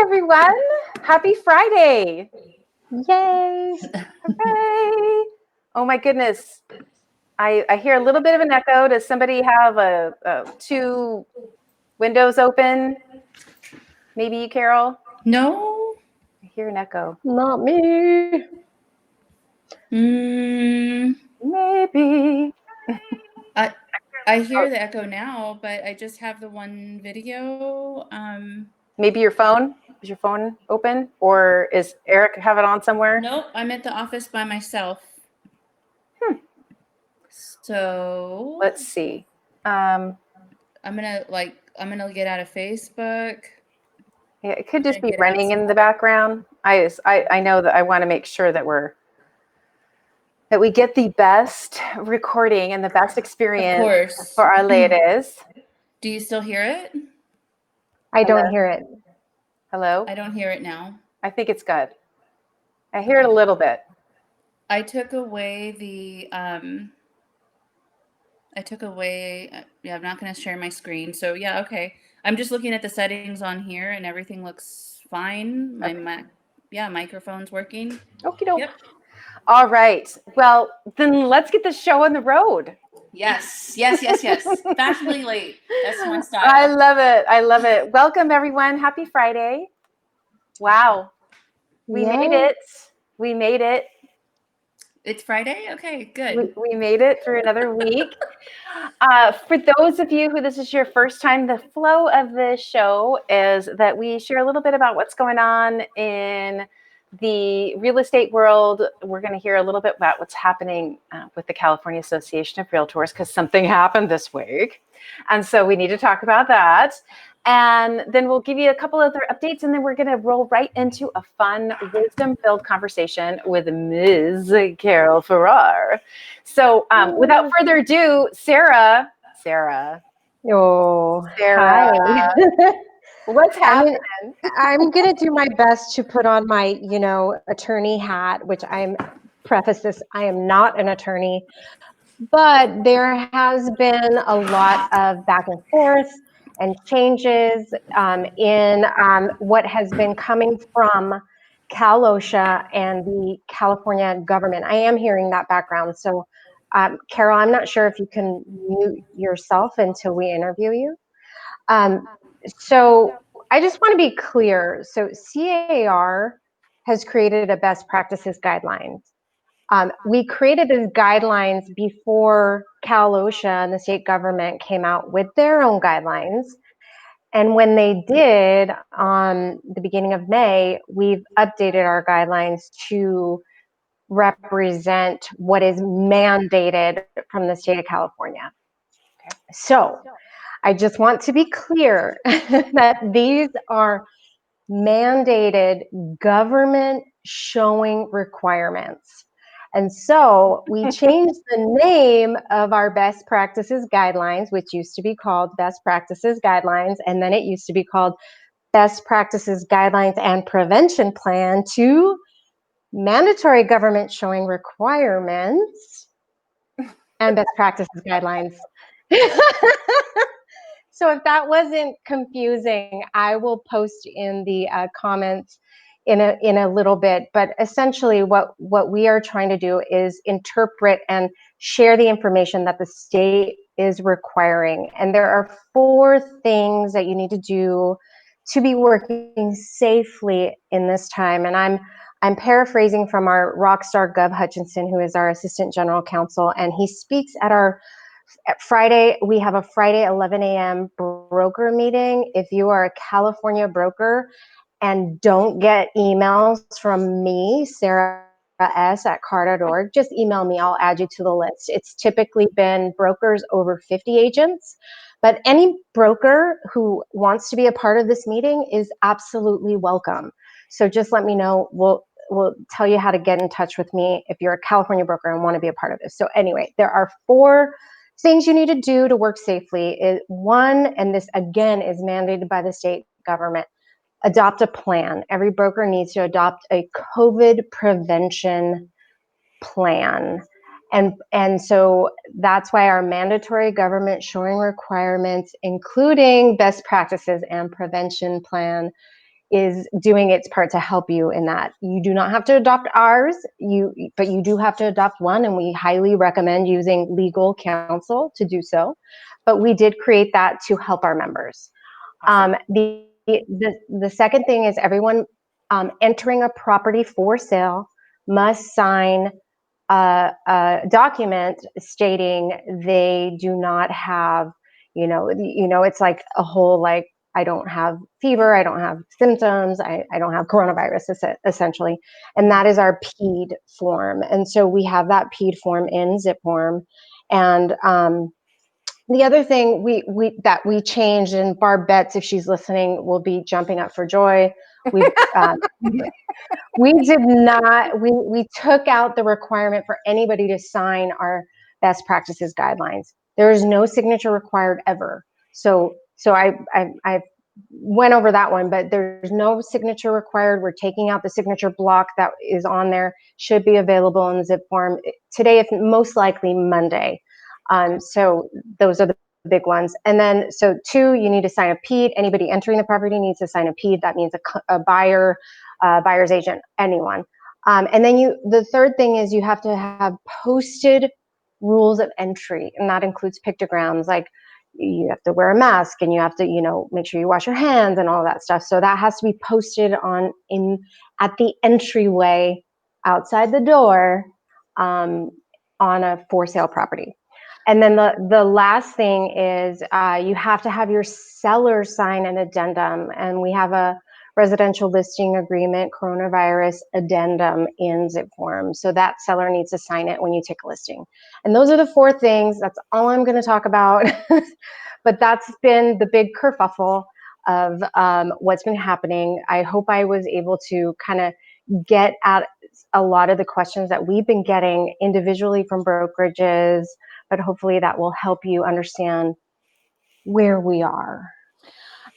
everyone. Happy Friday. Yay. Hooray. Oh my goodness. I hear a little bit of an echo. Does somebody have two windows open? Maybe you, Carol? No. I hear an echo. Not me. Maybe. I hear the echo now, but I just have the one video. Maybe your phone? Is your phone open? Or is Eric have it on somewhere? Nope, I'm at the office by myself. So let's see. I'm gonna get out of Facebook. Yeah, it could just be running in the background. I know that I want to make sure that we get the best recording and the best experience for our ladies. Do you still hear it? I don't hear it. Hello? I don't hear it now. I think it's good. I hear it a little bit. I took away yeah, I'm not going to share my screen. So yeah, okay. I'm just looking at the settings on here and everything looks fine. My microphone's working. Okie doke. Yep. All right. Well, then let's get the show on the road. Yes. Fashionably late. That's my style. I love it. Welcome, everyone. Happy Friday. Wow. We made it. It's Friday? Okay, good. We made it through another week. For those of you who this is your first time, the flow of the show is that we share a little bit about what's going on in the real estate world. We're going to hear a little bit about what's happening with the California Association of Realtors because something happened this week. And so we need to talk about that. And then we'll give you a couple other updates, and then we're going to roll right into a fun, wisdom-filled conversation with Ms. Carol Farrar. So without further ado, Sarah. Oh, Sarah. Hi. What's happening? I'm going to do my best to put on my, attorney hat, which I am not an attorney, but there has been a lot of back and forth and changes in what has been coming from Cal OSHA and the California government. I am hearing that background. So, Carol, I'm not sure if you can mute yourself until we interview you. So I just want to be clear. So CAR has created a best practices guidelines. We created these guidelines before Cal OSHA and the state government came out with their own guidelines. And when they did on the beginning of May, we've updated our guidelines to represent what is mandated from the state of California. Okay. So I just want to be clear that these are mandated government showing requirements. And so we changed the name of our best practices guidelines, which used to be called best practices guidelines, and then it used to be called best practices guidelines and prevention plan, to mandatory government showing requirements and best practices guidelines. So if that wasn't confusing, I will post in the comments in a little bit. But essentially what we are trying to do is interpret and share the information that the state is requiring. And there are 4 things that you need to do to be working safely in this time. And I'm paraphrasing from our rockstar Gov Hutchinson, who is our Assistant General Counsel, and he speaks at our Friday. We have a Friday 11 a.m. broker meeting. If you are a California broker and don't get emails from me, Sarah S. at car.org, just email me. I'll add you to the list. It's typically been brokers over 50 agents, but any broker who wants to be a part of this meeting is absolutely welcome. So just let me know. We'll tell you how to get in touch with me if you're a California broker and want to be a part of this. So anyway, there are 4 things you need to do to work safely. One, and this again is mandated by the state government, adopt a plan. Every broker needs to adopt a COVID prevention plan. And so that's why our mandatory government showing requirements, including best practices and prevention plan, is doing its part to help you in that. You do not have to adopt ours, but you do have to adopt one, and we highly recommend using legal counsel to do so. But we did create that to help our members. Awesome. The second thing is everyone entering a property for sale must sign a document stating they do not have, it's like a whole, like, I don't have fever, I don't have symptoms, I don't have coronavirus, essentially. And that is our PED form. And so we have that PED form in zip form. And the other thing we changed, and Barb Betts, if she's listening, will be jumping up for joy. We did not. We took out the requirement for anybody to sign our best practices guidelines. There is no signature required ever. So I went over that one, but there's no signature required. We're taking out the signature block that is on there. Should be available in zip form today, if most likely Monday. So those are the big ones. And then, so 2, you need to sign a PED. Anybody entering the property needs to sign a PED. That means a buyer, buyer's agent, anyone. And then the third thing is you have to have posted rules of entry, and that includes pictograms, like you have to wear a mask, and you have to, make sure you wash your hands and all that stuff. So that has to be posted at the entryway outside the door on a for sale property. And then the last thing is you have to have your seller sign an addendum, and we have a residential listing agreement coronavirus addendum in zip form. So that seller needs to sign it when you take a listing. And those are the 4 things. That's all I'm going to talk about. But that's been the big kerfuffle of what's been happening. I hope I was able to kind of get at a lot of the questions that we've been getting individually from brokerages, but hopefully that will help you understand where we are.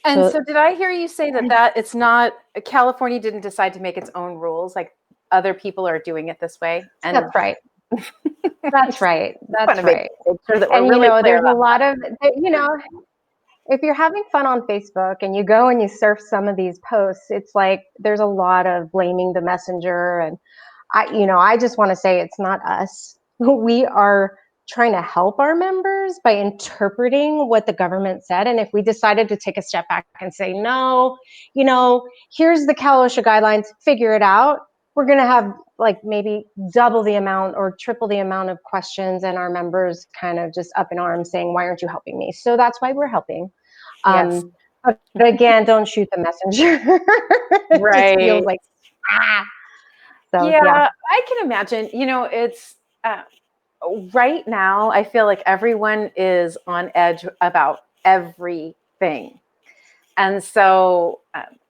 And so did I hear you say that it's not, California didn't decide to make its own rules, like other people are doing it this way? And that's right. That's right. That's right. Make sure that we're and really there's a lot of, if you're having fun on Facebook and you go and you surf some of these posts, it's like there's a lot of blaming the messenger. And I just want to say it's not us. We are trying to help our members by interpreting what the government said. And if we decided to take a step back and say, no, here's the Cal OSHA guidelines, figure it out, we're going to have like maybe double the amount or triple the amount of questions, and our members kind of just up in arms saying, why aren't you helping me? So that's why we're helping. Yes. But again, don't shoot the messenger. It right. just feels like, So, yeah, I can imagine, it's right now, I feel like everyone is on edge about everything. And so,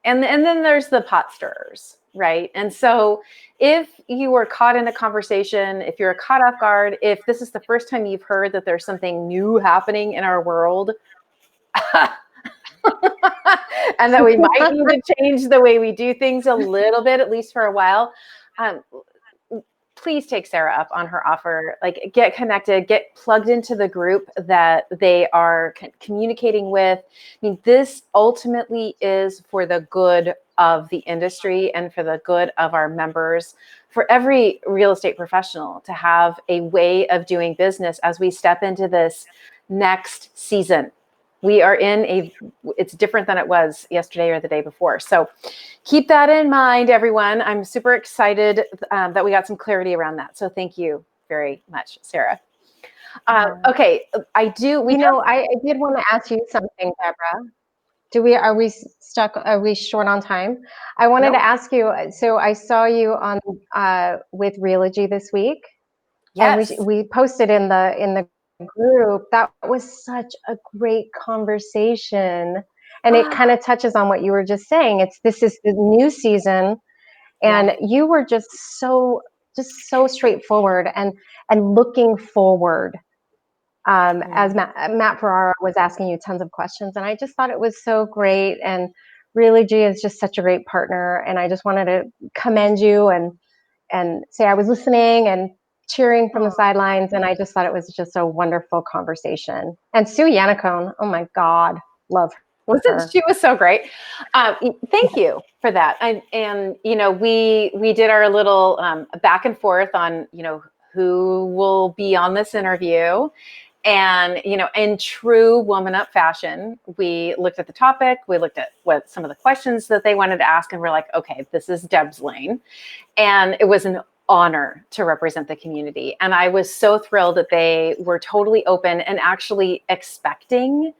and then there's the pot stirrers, right? And so if you were caught in a conversation, if you're caught off guard, if this is the first time you've heard that there's something new happening in our world, and that we might need to change the way we do things a little bit, at least for a while, please take Sarah up on her offer. Like, get connected, get plugged into the group that they are communicating with. I mean, this ultimately is for the good of the industry and for the good of our members, for every real estate professional to have a way of doing business as we step into this next season. We are it's different than it was yesterday or the day before. So keep that in mind, everyone. I'm super excited that we got some clarity around that. So thank you very much, Sarah. Okay, I did want to ask you something, Deborah. Are we stuck? Are we short on time? I wanted to ask you, so I saw you on with Realogy this week. Yes. And we posted in the group. That was such a great conversation, and it kind of touches on what you were just saying. This is the new season, and you were just so straightforward and looking forward. As Matt Farrar was asking you tons of questions, and I just thought it was so great. And Realogy is just such a great partner, and I just wanted to commend you and say I was listening and cheering from the sidelines, and I just thought it was just a wonderful conversation. And Sue Yannicone, oh my God, love her. She was so great. Thank you for that. And you know, we did our little back and forth on, you know, who will be on this interview. And, you know, in true WomanUP fashion, we looked at the topic, we looked at what some of the questions that they wanted to ask, and we're like, okay, this is Deb's lane. And it was an honor to represent the community. And I was so thrilled that they were totally open and actually expecting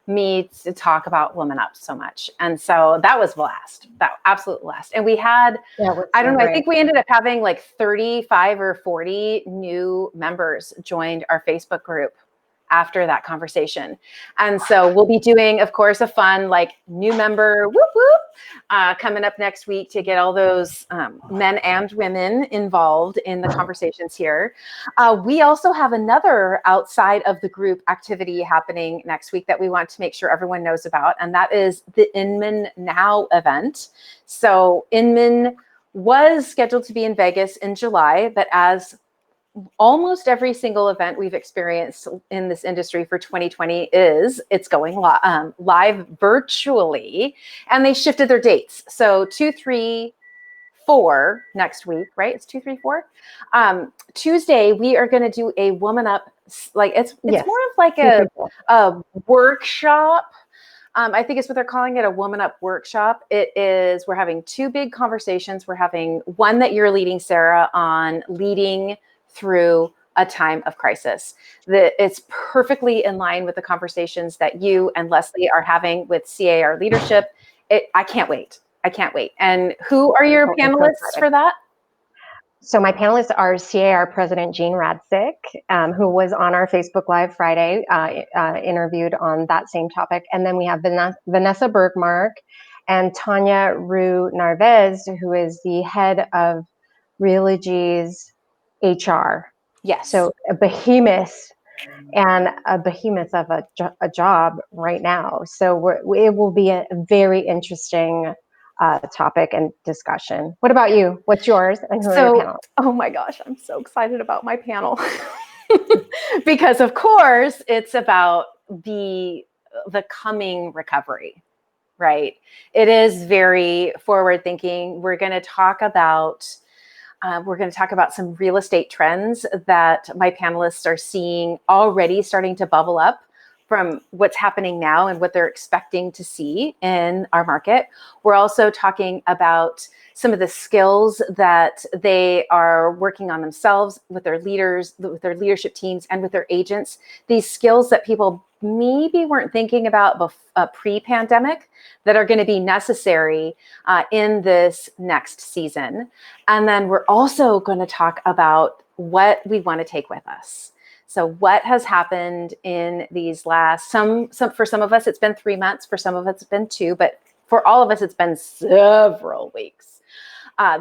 me to talk about WomanUP so much. And so that was blast, that absolute blast. And we had, I don't know, I think we ended up having like 35 or 40 new members joined our Facebook group after that conversation. And so we'll be doing, of course, a fun like new member whoop whoop coming up next week to get all those men and women involved in the conversations here. We also have another outside of the group activity happening next week that we want to make sure everyone knows about, and that is the Inman Now event. So Inman was scheduled to be in Vegas in July, but as almost every single event we've experienced in this industry for 2020 it's going live virtually, and they shifted their dates. So 2, 3, 4 next week, right? It's 2, 3, 4. Tuesday, we are going to do a WomanUP, like it's more of like a workshop. I think it's what they're calling it, a WomanUP workshop. We're having 2 big conversations. We're having one that you're leading, Sarah, on leading through a time of crisis. It's perfectly in line with the conversations that you and Leslie are having with CAR leadership. I can't wait. I can't wait. And who are your panelists for that? So my panelists are CAR President Jean Radzik, who was on our Facebook Live Friday, interviewed on that same topic. And then we have Vanessa Bergmark and Tanya Rue Narvez, who is the head of Realogy's HR. Yes. So a behemoth of a job right now. So it will be a very interesting topic and discussion. What about you? What's yours? And who are your panelists? Oh my gosh, I'm so excited about my panel. Because of course it's about the coming recovery, right? It is very forward thinking. We're going to talk about some real estate trends that my panelists are seeing already starting to bubble up from what's happening now and what they're expecting to see in our market. We're also talking about some of the skills that they are working on themselves with their leaders, with their leadership teams, and with their agents. These skills that people maybe weren't thinking about pre-pandemic that are going to be necessary in this next season. And then we're also going to talk about what we want to take with us. So what has happened in these last, for some of us, it's been 3 months. For some of us, it's been 2, but for all of us, it's been several weeks.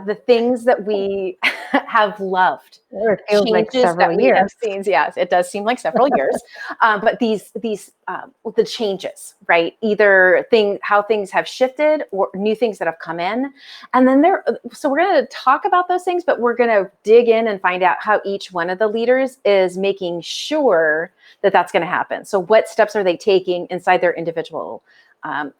The things that we have loved, it feels like several that years. We have seen, yes, it does seem like several years. But the changes, right? Either how things have shifted or new things that have come in, and then so we're going to talk about those things, but we're going to dig in and find out how each one of the leaders is making sure that that's going to happen. So what steps are they taking inside their individual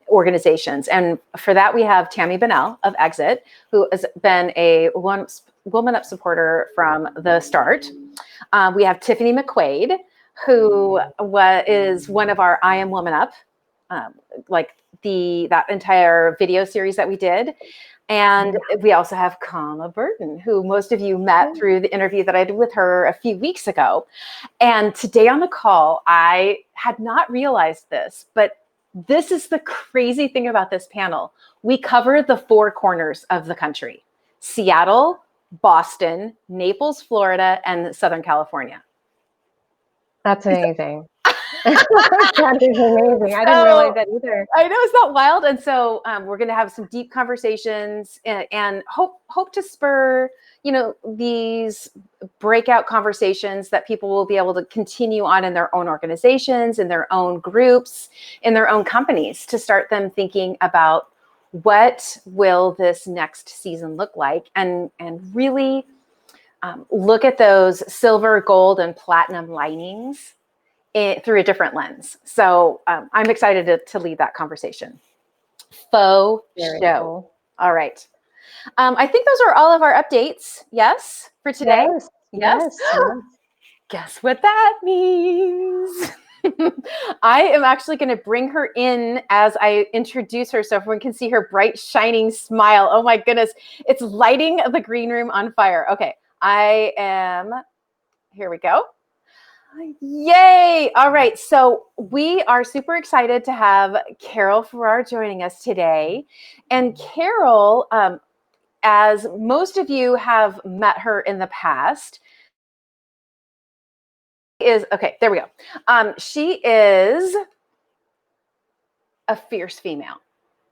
organizations? And for that, we have Tammy Bennell of Exit, who has been a WomanUP supporter from the start. We have Tiffany McQuaid, who is one of our I Am WomanUP, that entire video series that we did. And we also have Kama Burton, who most of you met through the interview that I did with her a few weeks ago. And today on the call, I had not realized this, but this is the crazy thing about this panel. We cover the 4 corners of the country: Seattle, Boston, Naples, Florida, and Southern California. That's amazing. That is amazing. I didn't realize that either. I know, it's not wild. And so we're going to have some deep conversations and hope to spur, these breakout conversations that people will be able to continue on in their own organizations, in their own groups, in their own companies, to start them thinking about what will this next season look like, and really look at those silver, gold, and platinum linings through a different lens. So I'm excited to lead that conversation. Faux Very show. cool. All right. I think those are all of our updates. Yes, for today. Yes. Guess what that means? I am actually going to bring her in as I introduce her so everyone can see her bright, shining smile. Oh my goodness. It's lighting the green room on fire. Okay. Here we go. Yay. All right. So we are super excited to have Carol Farrar joining us today. And Carol, as most of you have met her in the past, there we go. She is a fierce female,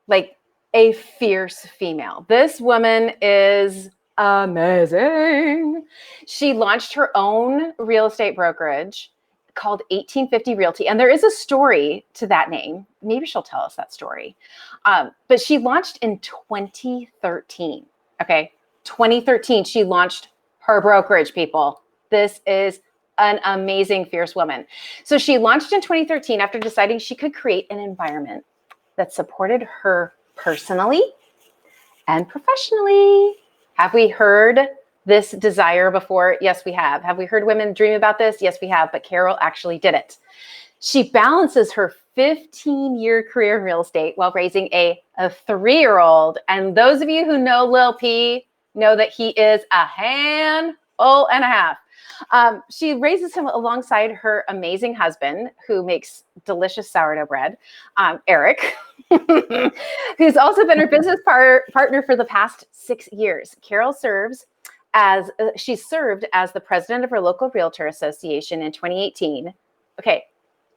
like a fierce female. This woman is amazing. She launched her own real estate brokerage called 1850 Realty. And there is a story to that name. Maybe she'll tell us that story. But she launched in 2013. Okay. 2013, she launched her brokerage, people. This is an amazing, fierce woman. So she launched in 2013 after deciding she could create an environment that supported her personally and professionally. Have we heard this desire before? Yes, we have. Have we heard women dream about this? Yes, we have. But Carol actually did it. She balances her 15-year career in real estate while raising a 3-year-old. And those of you who know Lil P know that he is a handful and a half. She raises him alongside her amazing husband, who makes delicious sourdough bread, Eric, who's also been her business partner for the past 6 years. Carol served as the president of her local realtor association in 2018. Okay,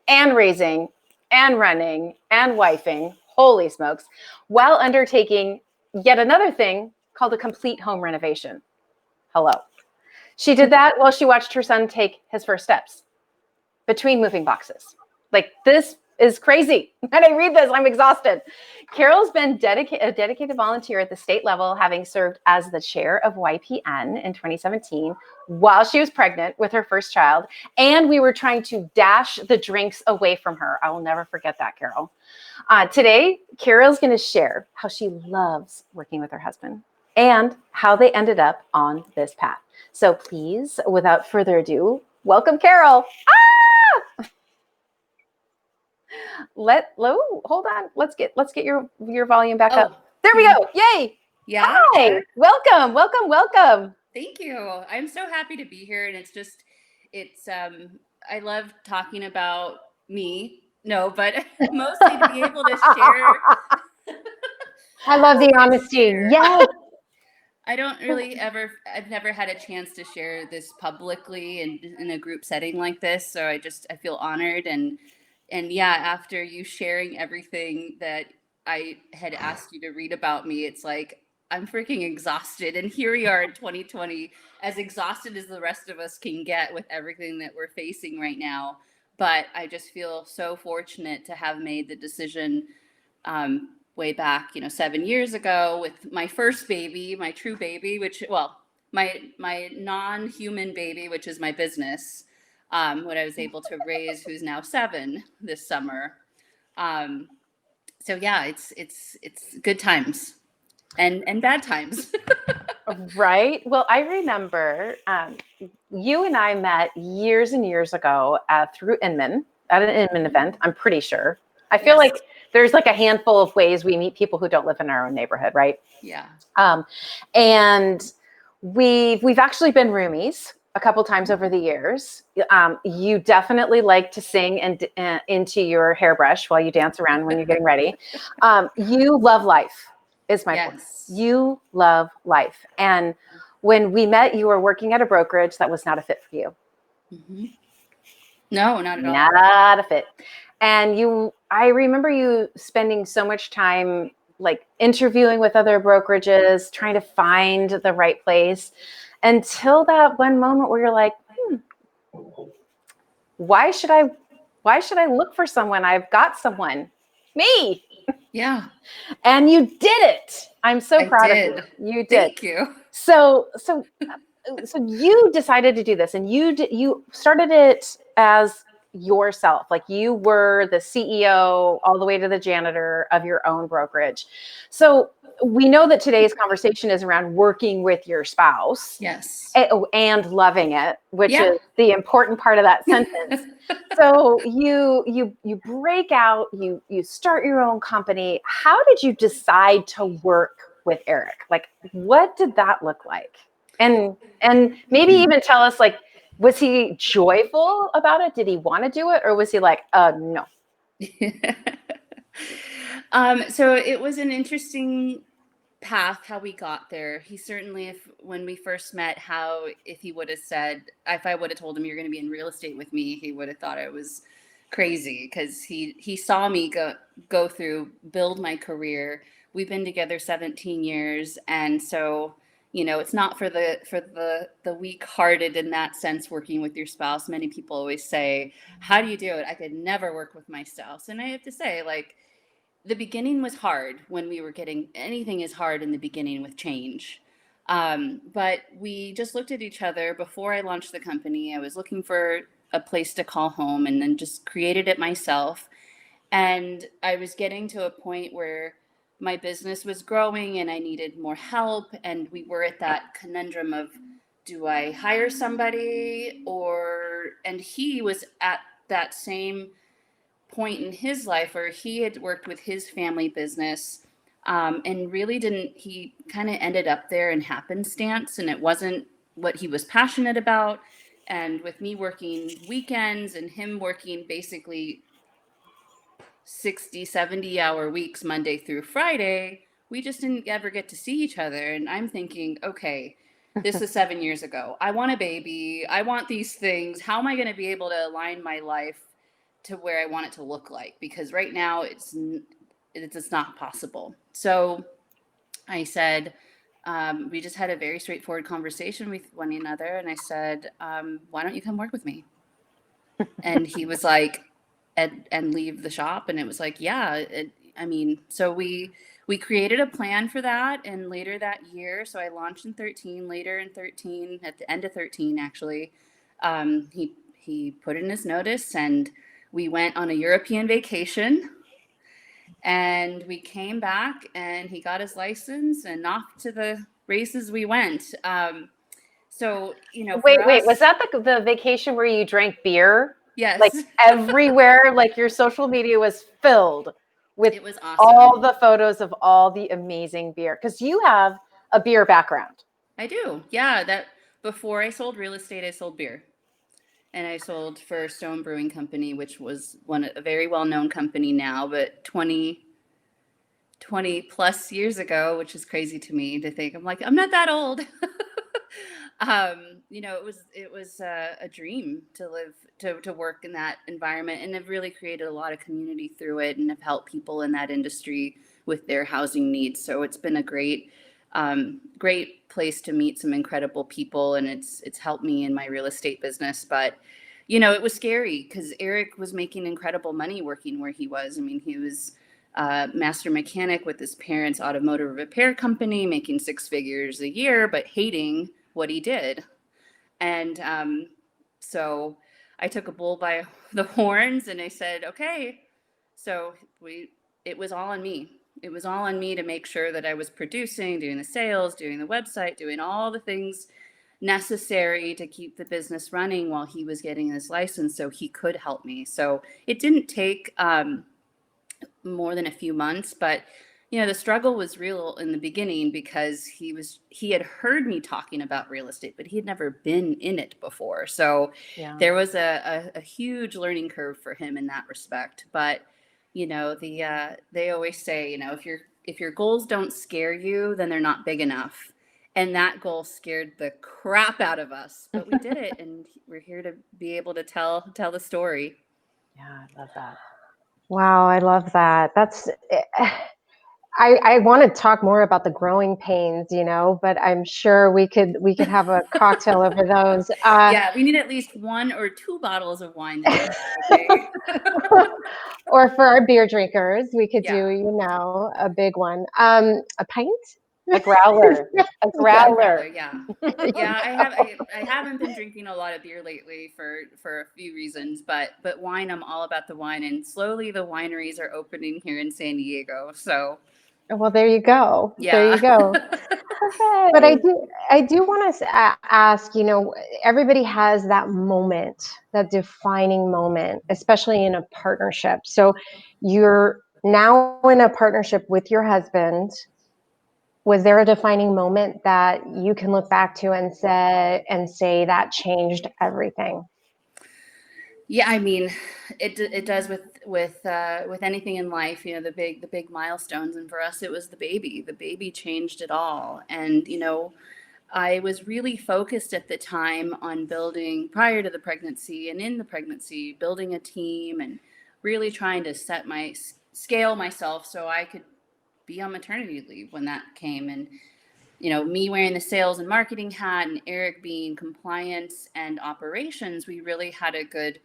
and raising and running and wifing, holy smokes, while undertaking yet another thing called a complete home renovation. Hello. She did that while she watched her son take his first steps between moving boxes. Like, this is crazy. When I read this, I'm exhausted. Carol's been a dedicated volunteer at the state level, having served as the chair of YPN in 2017 while she was pregnant with her first child. And we were trying to dash the drinks away from her. I will never forget that, Carol. Today, Carol's going to share how she loves working with her husband and how they ended up on this path. So please, without further ado, welcome Carol. Hold on. Let's get your volume back up. There we go. Yay. Yeah. Hi. Welcome. Thank you. I'm so happy to be here. And I love talking about me. No, but mostly to be able to share. I love the honesty. Yes. I've never had a chance to share this publicly in a group setting like this. So I feel honored. And yeah, after you sharing everything that I had asked you to read about me, it's like, I'm freaking exhausted. And here we are in 2020, as exhausted as the rest of us can get with everything that we're facing right now. But I just feel so fortunate to have made the decision way back, 7 years ago with my first baby, my true baby, my non-human baby, which is my business, what I was able to raise, who's now 7 this summer. So yeah, it's good times and bad times. Right. Well, I remember you and I met years and years ago through Inman at an Inman event. I'm pretty sure. I feel like there's like a handful of ways we meet people who don't live in our own neighborhood, right? Yeah. And we've actually been roomies a couple times over the years. You definitely like to sing and into your hairbrush while you dance around when you're getting ready. You love life, is my point. You love life. And when we met, you were working at a brokerage that was not a fit for you. Mm-hmm. No, not at all. Not a fit. And I remember you spending so much time like interviewing with other brokerages, trying to find the right place, until that one moment where you're like, why should I look for someone? I've got someone, me. Yeah. And you did it. I'm so proud of you. You did. Thank you. So you decided to do this, and you started it as yourself. Like you were the CEO all the way to the janitor of your own brokerage. So we know that today's conversation is around working with your spouse. Yes. And loving it, which Yeah. is the important part of that sentence. So you break out, you start your own company. How did you decide to work with Eric? Like, what did that look like? And maybe even tell us, like, was he joyful about it? Did he want to do it, or was he like, no? So it was an interesting path how we got there. He certainly, if when we first met, if he would have said, if I would have told him you're going to be in real estate with me, he would have thought I was crazy, because he saw me go through, build my career. We've been together 17 years, and so it's not for the weak-hearted in that sense, working with your spouse. Many people always say, how do you do it? I could never work with my spouse. And I have to say, like, the beginning was hard. When we were getting, anything is hard in the beginning with change. But we just looked at each other. Before I launched the company, I was looking for a place to call home, and then just created it myself. And I was getting to a point where my business was growing and I needed more help. And we were at that conundrum of, do I hire somebody? And he was at that same point in his life where he had worked with his family business, and really he kind of ended up there in happenstance, and it wasn't what he was passionate about. And with me working weekends and him working basically 60-70 hour weeks Monday through Friday, we just didn't ever get to see each other. And I'm thinking, okay, this was 7 years ago. I want a baby. I want these things. How am I going to be able to align my life to where I want it to look like? Because right now it's not possible. So I said, we just had a very straightforward conversation with one another. And I said, why don't you come work with me? And he was like, and leave the shop. And it was like, yeah, so we created a plan for that. And later that year, so I launched in 13, later in 13, at the end of 13, actually, he put in his notice, and we went on a European vacation, and we came back, and he got his license, and off to the races we went. So, Wait, was that the vacation where you drank beer? Yes. Like everywhere, like your social media was filled with it was awesome. all the photos of all the amazing beer, because you have a beer background. I do. Yeah. That before I sold real estate, I sold beer. And I sold for Stone Brewing Company, which was a very well-known company now, but 20 plus years ago, which is crazy to me to think. I'm like, I'm not that old. It was a dream to live, to work in that environment, and have really created a lot of community through it, and have helped people in that industry with their housing needs. So it's been a great place to meet some incredible people, and it's helped me in my real estate business. But it was scary, because Eric was making incredible money working where he was. I mean, he was master mechanic with his parents' automotive repair company, making 6 figures a year, but hating what he did. And so I took a bull by the horns, and I said, okay. So it was all on me. It was all on me to make sure that I was producing, doing the sales, doing the website, doing all the things necessary to keep the business running while he was getting his license, so he could help me. So it didn't take more than a few months, but the struggle was real in the beginning, because he had heard me talking about real estate, but he had never been in it before. So there was a huge learning curve for him in that respect. But they always say, if your goals don't scare you, then they're not big enough. And that goal scared the crap out of us, but we did it, and we're here to be able to tell the story. Yeah, I love that. Wow, I love that. I want to talk more about the growing pains, but I'm sure we could have a cocktail over those. Yeah, we need at least 1 or 2 bottles of wine to do that, okay? Or for our beer drinkers, we could Yeah. do, a big one. A pint? A growler. A growler. Yeah. Yeah, I haven't been drinking a lot of beer lately for a few reasons, but wine, I'm all about the wine, and slowly the wineries are opening here in San Diego. So Well, there you go. There yeah. you go. But Hooray. I do want to ask, everybody has that moment, that defining moment, especially in a partnership. So you're now in a partnership with your husband. Was there a defining moment that you can look back to and say that changed everything? Yeah, I mean, it does with anything in life, the big milestones, and for us it was the baby. The baby changed it all. And I was really focused at the time on building, prior to the pregnancy and in the pregnancy, building a team and really trying to scale myself so I could be on maternity leave when that came. And me wearing the sales and marketing hat and Eric being compliance and operations, we really had a good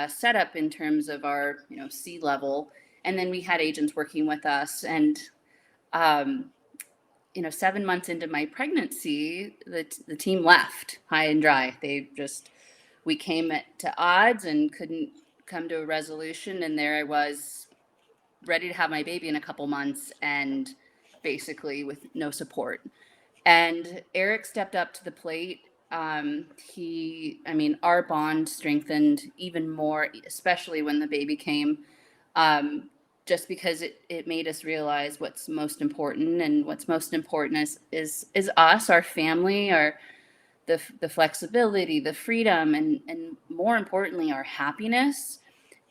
setup in terms of our, C level. And then we had agents working with us. And, 7 months into my pregnancy, the team left high and dry. We came to odds and couldn't come to a resolution. And there I was, ready to have my baby in a couple months and basically with no support. And Eric stepped up to the plate. Our bond strengthened even more, especially when the baby came, just because it made us realize what's most important. And what's most important is us, our family, the flexibility, the freedom, and more importantly, our happiness.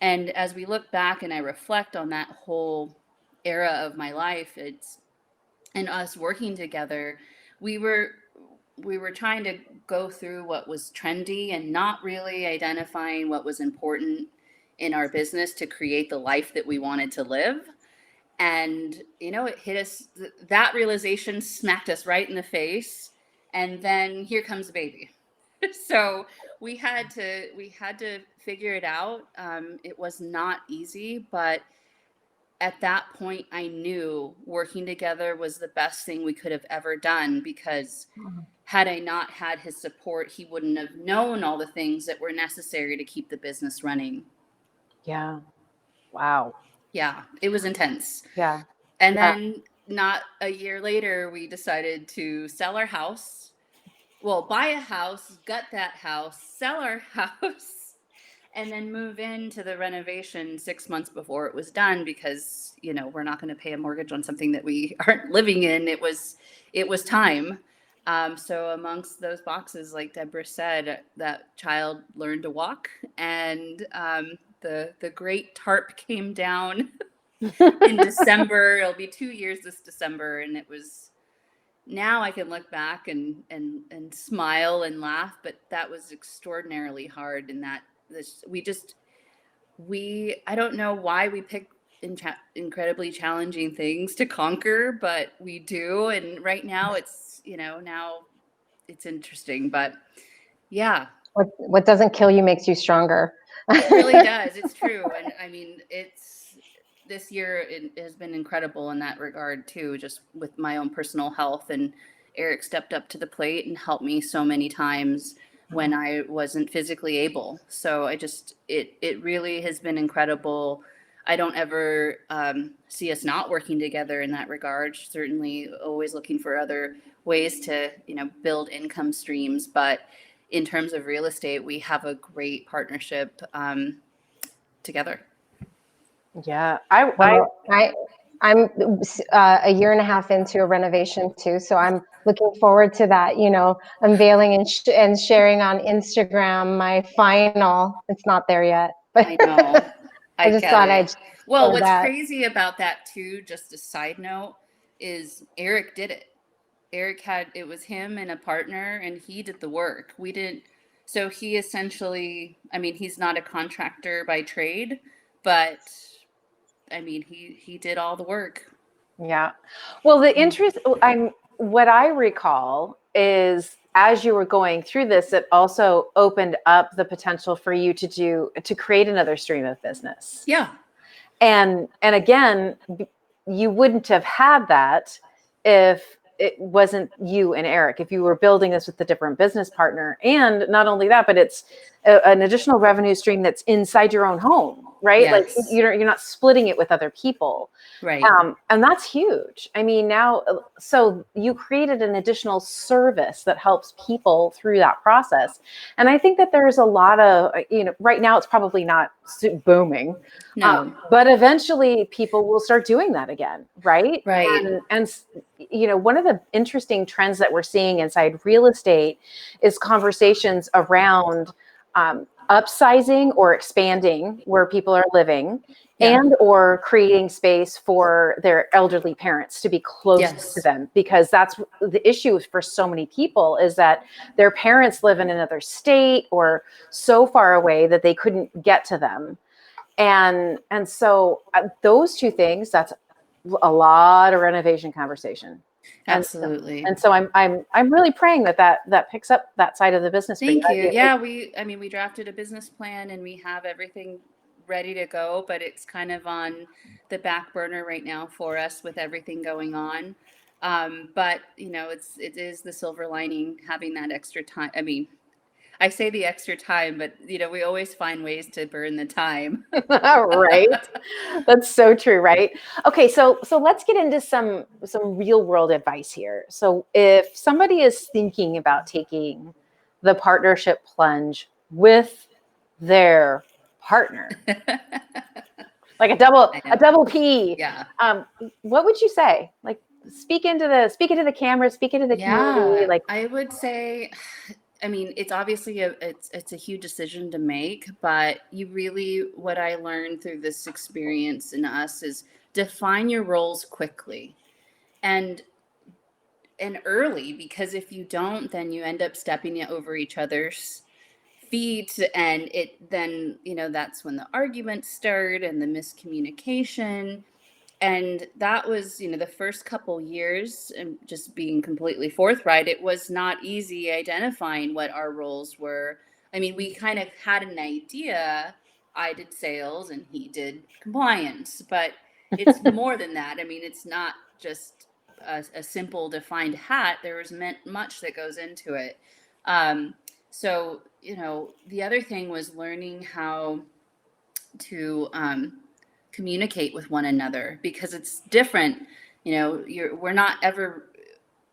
And as we look back and I reflect on that whole era of my life, and us working together, we were trying to go through what was trendy and not really identifying what was important in our business to create the life that we wanted to live. And it hit us, that realization smacked us right in the face, and then here comes the baby. So we had to figure it out. It was not easy, but at that point, I knew working together was the best thing we could have ever done, because had I not had his support, he wouldn't have known all the things that were necessary to keep the business running. Yeah. Wow. Yeah, it was intense. Yeah. And then not a year later, we decided to sell our house. Well, buy a house, gut that house, sell our house, and then move into the renovation 6 months before it was done, because we're not going to pay a mortgage on something that we aren't living in. It was time. So amongst those boxes, like Deborah said, that child learned to walk, and the great tarp came down in December. It'll be 2 years this December, and it was. Now I can look back and smile and laugh, but that was extraordinarily hard. And I don't know why we pick incredibly challenging things to conquer, but we do. And right now now it's interesting, but yeah. What doesn't kill you makes you stronger. It really does. It's true. And this year it has been incredible in that regard too, just with my own personal health. And Eric stepped up to the plate and helped me so many times when I wasn't physically able. So it really has been incredible. I don't ever see us not working together in that regard. Certainly always looking for other ways to, build income streams. But in terms of real estate, we have a great partnership together. Yeah. I'm a year and a half into a renovation too, so I'm looking forward to that. Unveiling and sharing on Instagram my final. It's not there yet, but I know. I just thought I'd Well, share what's that. crazy about that too, just a side note, is Eric did it. It was him and a partner, and he did the work. We didn't. So he essentially, he's not a contractor by trade, but he did all the work. Yeah. Well, what I recall is, as you were going through this, it also opened up the potential for you to create another stream of business. Yeah. And again, you wouldn't have had that if it wasn't you and Eric, if you were building this with a different business partner. And not only that, but it's an additional revenue stream that's inside your own home, right? Like Yes. you're not splitting it with other people. Right. And that's huge. I mean, now, so you created an additional service that helps people through that process. And I think that there's a lot of, right now it's probably not booming, No. but eventually people will start doing that again, right? Right. And one of the interesting trends that we're seeing inside real estate is conversations around upsizing or expanding where people are living, Yeah. and or creating space for their elderly parents to be close Yes. to them, because that's the issue for so many people, is that their parents live in another state or so far away that they couldn't get to them. And so those two things, that's a lot of renovation conversation. Absolutely. And so I'm really praying that picks up that side of the business for you. Thank you. Yeah, we drafted a business plan and we have everything ready to go, but it's kind of on the back burner right now for us with everything going on. But it is the silver lining, having that extra time. I mean, I say the extra time, but we always find ways to burn the time. Right. That's so true, right? Okay, so let's get into some real world advice here. So if somebody is thinking about taking the partnership plunge with their partner, like a double P, Yeah. what would you say? Like, speak into the camera, speak into the community. Like, I would say, I mean, it's obviously it's a huge decision to make, but what I learned through this experience in us is define your roles quickly and early, because if you don't, then you end up stepping over each other's feet, and that's when the arguments start and the miscommunication. And that was, the first couple years, and just being completely forthright, it was not easy identifying what our roles were. I mean, we kind of had an idea. I did sales and he did compliance, but it's more than that. I mean, it's not just a simple defined hat. There was much that goes into it. So, the other thing was learning how to communicate with one another, because it's different. We're not ever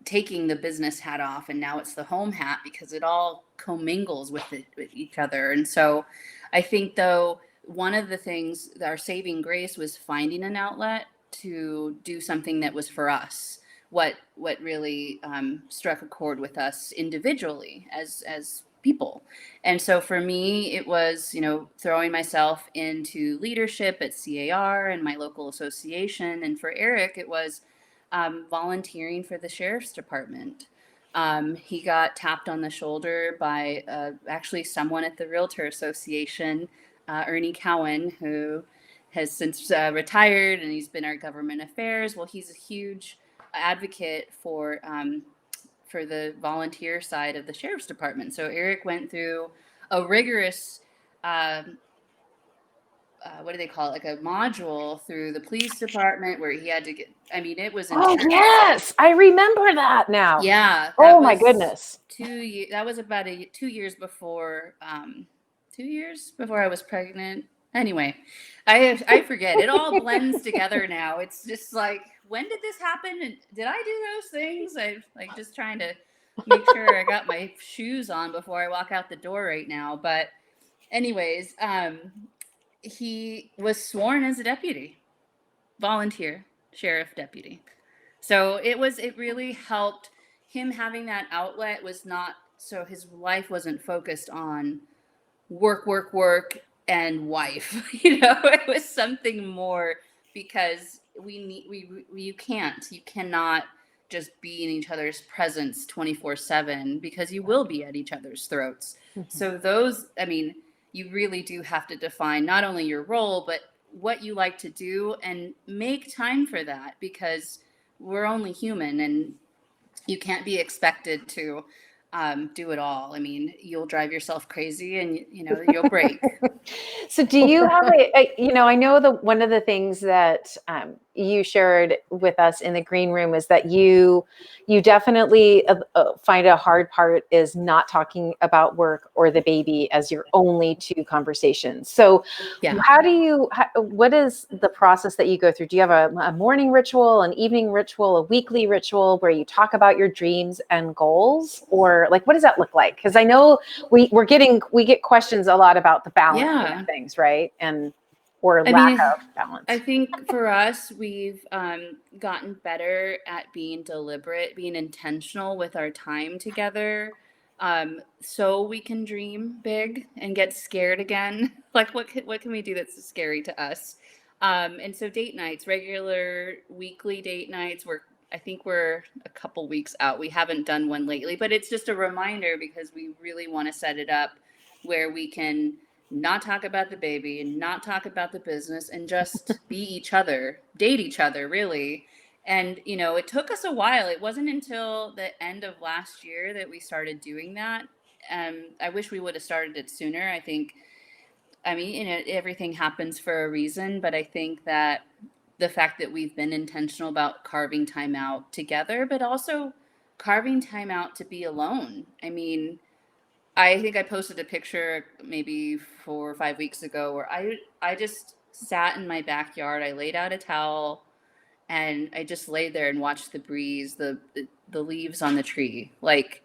taking the business hat off and now it's the home hat, because it all commingles with each other. And so I think, though, one of the things that our saving grace was finding an outlet to do something that was for us, what really struck a chord with us individually as people. And so for me, it was, throwing myself into leadership at CAR and my local association. And for Eric, it was volunteering for the sheriff's department. He got tapped on the shoulder by actually someone at the Realtor Association, Ernie Cowan, who has since retired, and he's been our government affairs. Well, he's a huge advocate for the volunteer side of the sheriff's department. So Eric went through a rigorous, what do they call it? Like a module through the police department where he had to get, I mean, it was intense. oh yes, I remember that now. Yeah. Oh my goodness. 2 years. That was about 2 years before, 2 years before I was pregnant. Anyway, I forget. It all blends together now. It's just like, when did this happen? And did I do those things? I'm like just trying to make sure I got my shoes on before I walk out the door right now. But anyways, he was sworn as a deputy, volunteer sheriff deputy. So it really helped him having that outlet. Was not, so his life wasn't focused on work and wife. It was something more, because you cannot just be in each other's presence 24/7, because you will be at each other's throats. Mm-hmm. So you really do have to define not only your role, but what you like to do, and make time for that, because we're only human and you can't be expected to do it all. I mean, you'll drive yourself crazy and you'll break. So do you have I know that one of the things that you shared with us in the green room is that you definitely find a hard part is not talking about work or the baby as your only two conversations. So what is the process that you go through? Do you have a morning ritual, an evening ritual, a weekly ritual where you talk about your dreams and goals? Or like, what does that look like? Because I know we get questions a lot about the balance of things, right? Or lack of balance. I think for us, we've gotten better at being deliberate, being intentional with our time together, so we can dream big and get scared again. Like, what can we do that's scary to us? And so date nights, regular weekly date nights, I think we're a couple weeks out. We haven't done one lately, but it's just a reminder because we really want to set it up where we can not talk about the baby and not talk about the business and just be each other, date each other, really. And, it took us a while. It wasn't until the end of last year that we started doing that. I wish we would have started it sooner. Everything happens for a reason, but I think that the fact that we've been intentional about carving time out together, but also carving time out to be alone. I think I posted a picture maybe 4 or 5 weeks ago where I just sat in my backyard. I laid out a towel and I just laid there and watched the breeze, the leaves on the tree. Like,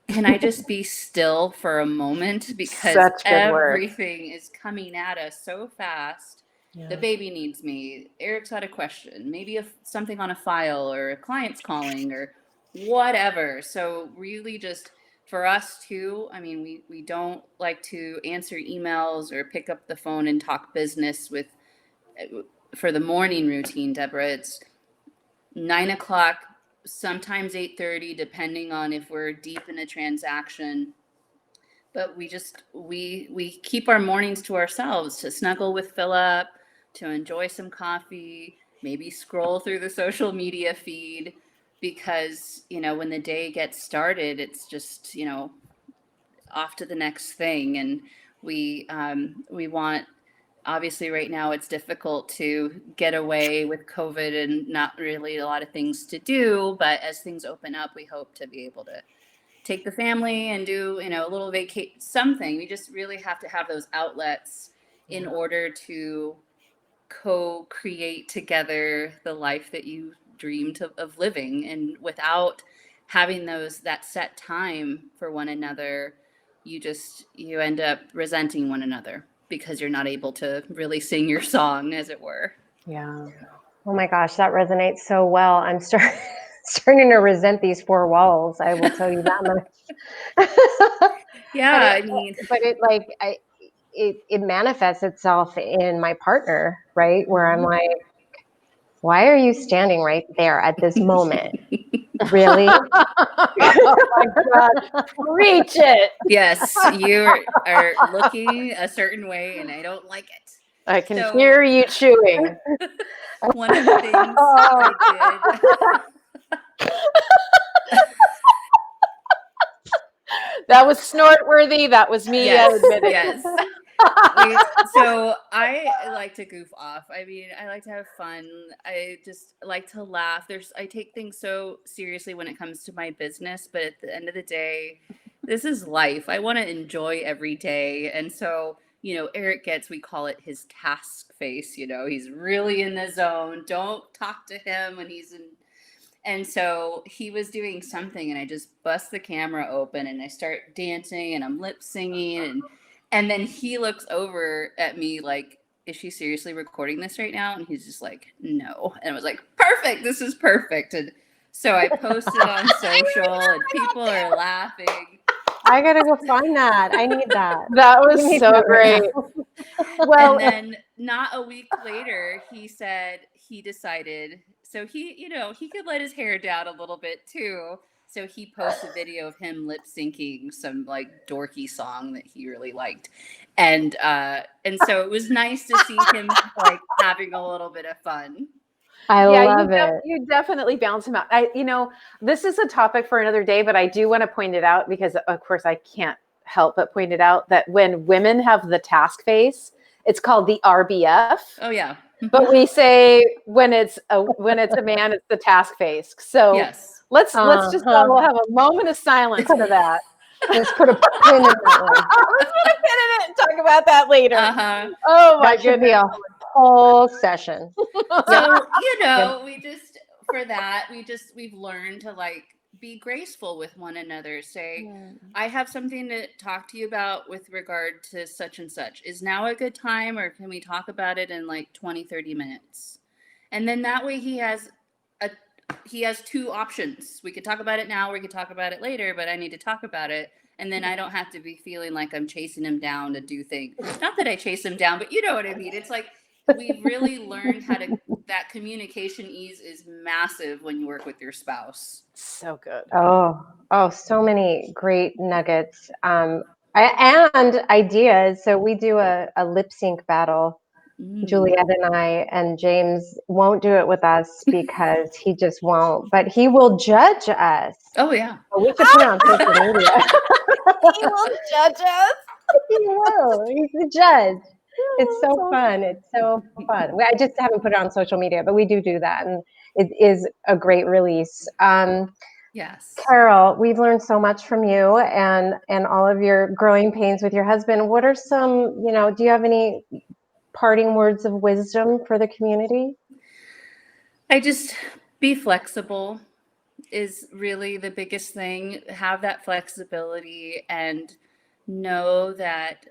can I just be still for a moment? Because everything is coming at us so fast. Yeah. The baby needs me. Eric's got a question. Maybe something on a file or a client's calling or whatever. So really just for us too, we don't like to answer emails or pick up the phone and talk business for the morning routine, Deborah. It's 9:00, sometimes 8:30, depending on if we're deep in a transaction. But we keep our mornings to ourselves, to snuggle with Philip, to enjoy some coffee, maybe scroll through the social media feed, because, when the day gets started, it's just, off to the next thing. And we want, obviously right now it's difficult to get away with COVID and not really a lot of things to do, but as things open up, we hope to be able to take the family and do, a little something. We just really have to have those outlets in order to co-create together the life that you dreamed of living. And without having that set time for one another, you end up resenting one another because you're not able to really sing your song, as it were. Yeah. Oh my gosh, that resonates so well. I'm starting to resent these four walls. I will tell you that much. Yeah, it manifests itself in my partner, right? Where I'm like, why are you standing right there at this moment? Really? Oh my God. Preach it. Yes, you are looking a certain way and I don't like it. I can hear you chewing. One of the things I did. That was snort worthy. That was me. Yes, I admit it. Yes. So I like to goof off. I like to have fun. I just like to laugh. I take things so seriously when it comes to my business, but at the end of the day, this is life. I want to enjoy every day. And so, Eric we call it his task face. He's really in the zone. Don't talk to him when he's in. And so he was doing something and I just bust the camera open and I start dancing and I'm lip singing and then he looks over at me like, is she seriously recording this right now? And he's just like, no. And I was like, perfect. This is perfect. And so I posted on social and people are laughing. I got to go find that. I need that. That was so great. Well, and then not a week later, he said he decided, so he could let his hair down a little bit too. So he posted a video of him lip syncing some like dorky song that he really liked. And so it was nice to see him like having a little bit of fun. I love it. You definitely balance him out. This is a topic for another day, but I do want to point it out because of course I can't help but point it out that when women have the task face, it's called the RBF. Oh yeah. But we say when it's a man, it's the task face. So Yes. let's just all have a moment of silence for that. Let's put a pin in that one. Let's put a pin in it and talk about that later. Uh-huh. Oh my That should be goodness. a whole session. So, we've learned to like be graceful with one another. Say, I have something to talk to you about with regard to such and such. Is now a good time, or can we talk about it in like 20, 30 minutes? And then that way he has two options. We could talk about it now, we could talk about it later, but I need to talk about it. And then I don't have to be feeling like I'm chasing him down to do things. Not that I chase him down, but you know what I mean. It's like we've really learned that communication ease is massive when you work with your spouse. So good. Oh, so many great nuggets and ideas. So we do a lip sync battle. Juliet and I, and James won't do it with us because he just won't, but he will judge us. Oh yeah. So we should put it on social media. He will judge us. He will. He's the judge. It's so fun. It's so fun. I just haven't put it on social media, but we do that, and it is a great release. Yes. Carol, we've learned so much from you and all of your growing pains with your husband. What are some, do you have any parting words of wisdom for the community? I just be flexible is really the biggest thing. Have that flexibility and know that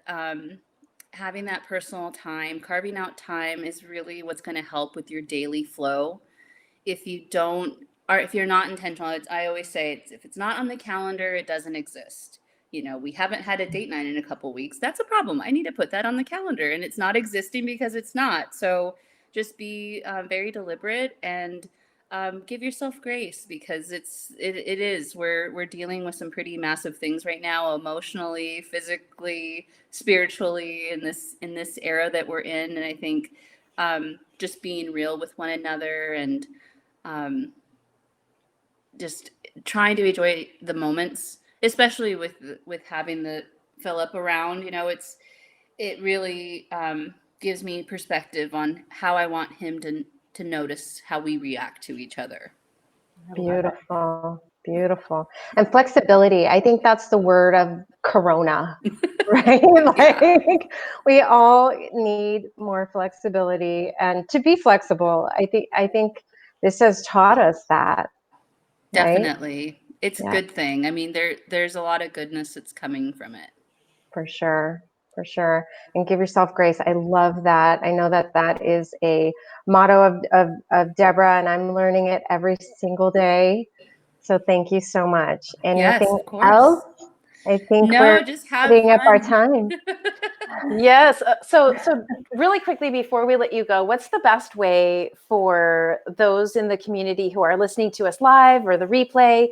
having that personal time, carving out time is really what's going to help with your daily flow. If you're not intentional, I always say if it's not on the calendar, it doesn't exist. We haven't had a date night in a couple weeks. That's a problem. I need to put that on the calendar, and it's not existing because it's not. So just be very deliberate and give yourself grace, because it is we're dealing with some pretty massive things right now, emotionally, physically, spiritually, in this era that we're in. And I think just being real with one another and just trying to enjoy the moments, especially with having the Philip around. It really gives me perspective on how I want him to notice how we react to each other. Beautiful. And flexibility. I think that's the word of Corona, right? We all need more flexibility and to be flexible. I think this has taught us that. Definitely. Right? It's a good thing. I mean, there's a lot of goodness that's coming from it. For sure. And give yourself grace. I love that. I know that is a motto of Deborah, and I'm learning it every single day. So thank you so much. Anything else? I think we're just putting up our time. Yes. So really quickly before we let you go, what's the best way for those in the community who are listening to us live or the replay?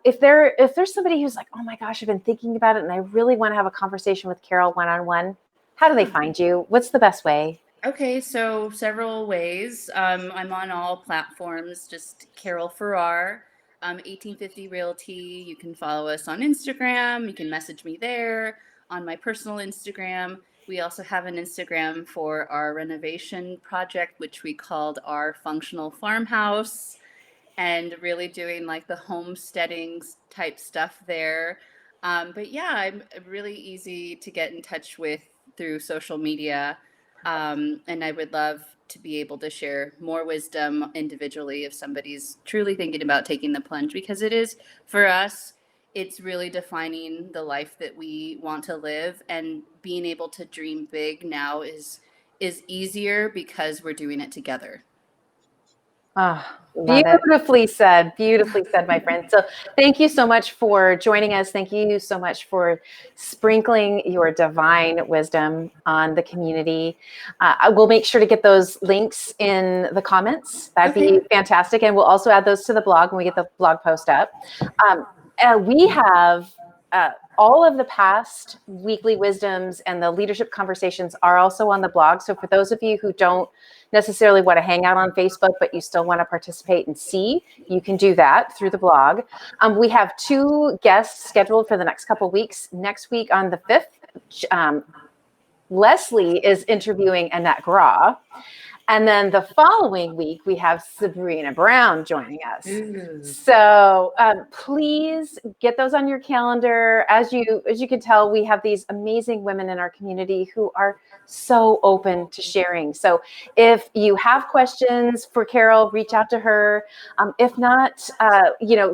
If there's somebody who's like, oh my gosh, I've been thinking about it and I really want to have a conversation with Carol one-on-one, how do they find you? What's the best way? Okay, so several ways. I'm on all platforms, just Carol Farrar, 1850 Realty. You can follow us on Instagram. You can message me there on my personal Instagram. We also have an Instagram for our renovation project, which we called our functional farmhouse, and really doing like the homesteading type stuff there. But yeah, I'm really easy to get in touch with through social media. And I would love to be able to share more wisdom individually if somebody's truly thinking about taking the plunge, because it is, for us, it's really defining the life that we want to live, and being able to dream big now is easier because we're doing it together. Beautifully said, my friend. So thank you so much for joining us. Thank you so much for sprinkling your divine wisdom on the community. I will make sure to get those links in the comments. That'd be fantastic. And we'll also add those to the blog when we get the blog post up. We have all of the past weekly wisdoms and the leadership conversations are also on the blog. So for those of you who don't necessarily want to hang out on Facebook, but you still want to participate and see, you can do that through the blog. We have 2 guests scheduled for the next couple of weeks. Next week on the 5th, Leslie is interviewing Annette Graw. And then the following week, we have Sabrina Brown joining us. Ooh. So please get those on your calendar. As you can tell, we have these amazing women in our community who are so open to sharing. So if you have questions for Carol, reach out to her. If not,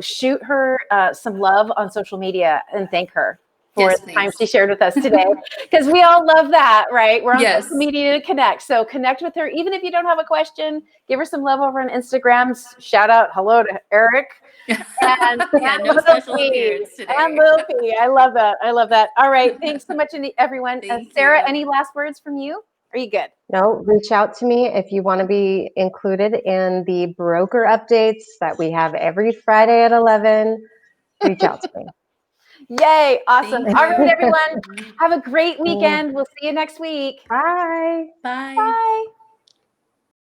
shoot her some love on social media and thank her for the time she shared with us today, because we all love that, right? We're on social media to connect. So connect with her. Even if you don't have a question, give her some love over on Instagram. Shout out hello to Eric. And no special appearance today. And Lil P. I love that. I love that. All right. Thanks so much, everyone. Sarah, any last words from you? Are you good? No, reach out to me if you want to be included in the broker updates that we have every Friday at 11. Reach out to me. Yay. Awesome. All right, everyone. Have a great weekend. We'll see you next week. Bye. Bye. Bye.